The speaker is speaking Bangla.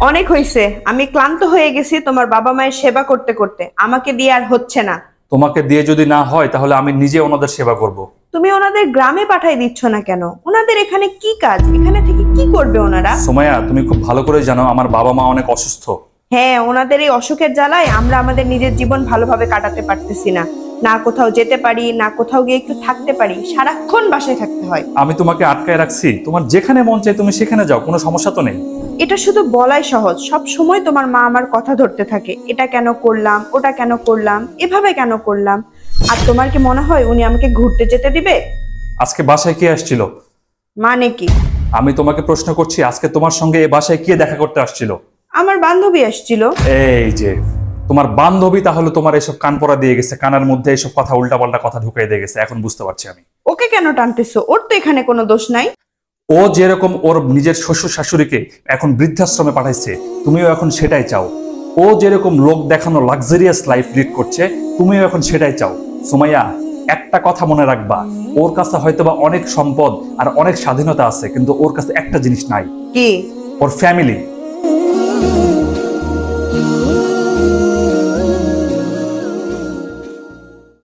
অনেক হইছে, আমি ক্লান্ত হয়ে গেছি তোমার বাবা মায়ের সেবা করতে করতে। আমাকে দিয়ে আর হচ্ছে না। তোমাকে দিয়ে যদি না হয় তাহলে আমি নিজে ওনাদের সেবা করব। তুমি ওনাদের গ্রামে পাঠাই দিচ্ছ না কেন? ওনাদের এখানে কি কাজ? এখানে থেকে কি করবে ওনারা? সুমাইয়া, তুমি খুব ভালো করে জানো আমার বাবা মা অনেক অসুস্থ। হ্যাঁ, ওনাদের এই অসুখের জ্বালায় আমরা আমাদের নিজের জীবন ভালোভাবে কাটাতে পারতেছি না। না কোথাও যেতে পারি, না কোথাও গিয়ে একটু থাকতে পারি, সারাক্ষণ বাসায় থাকতে হয়। আমি তোমাকে আটকায় রাখছি? তোমার যেখানে মন চায় তুমি সেখানে যাও, কোনো সমস্যা তো নেই। এটা শুধু বলাই সহজ, সব সময় তোমার মা আমার কথা ধরতে থাকে, এটা কেন করলাম, ওটা কেন করলাম, এভাবে কেন করলাম। আর তোমার কি মনে হয় উনি আমাকে ঘুরতে যেতে দিবে? আজকে বাসায় কে আসছিল? মানে কি? আমি তোমাকে প্রশ্ন করছি, আজকে তোমার সঙ্গে এই বাসায় কে দেখা করতে আসছিল? আমার বান্ধবী আসছিল। এই যে তোমার বান্ধবী, তাহলে তোমার এসব কান পড়া দিয়ে গেছে, কানের মধ্যে এসব কথা উল্টাপাল্টা কথা ঢুকিয়ে দিয়ে গেছে। এখন বুঝতে পারছি আমি। ওকে কেন টানতেছো? ওর তো এখানে কোনো দোষ নাই। ও যেরকম ওর নিজের শ্বশুর শাশুড়িকে এখন বৃদ্ধাশ্রমে পাঠাইছে, তুমিও এখন সেটাই চাও। ও যেরকম লোক দেখানো লাক্সারিয়াস লাইফ লিড করছে, তুমিও এখন সেটাই চাও। সুমাইয়া, একটা কথা মনে রাখবা, ওর কাছে হয়তোবা অনেক সম্পদ আর অনেক স্বাধীনতা আছে, কিন্তু ওর কাছে একটা জিনিস নাই। কি? ওর ফ্যামিলি।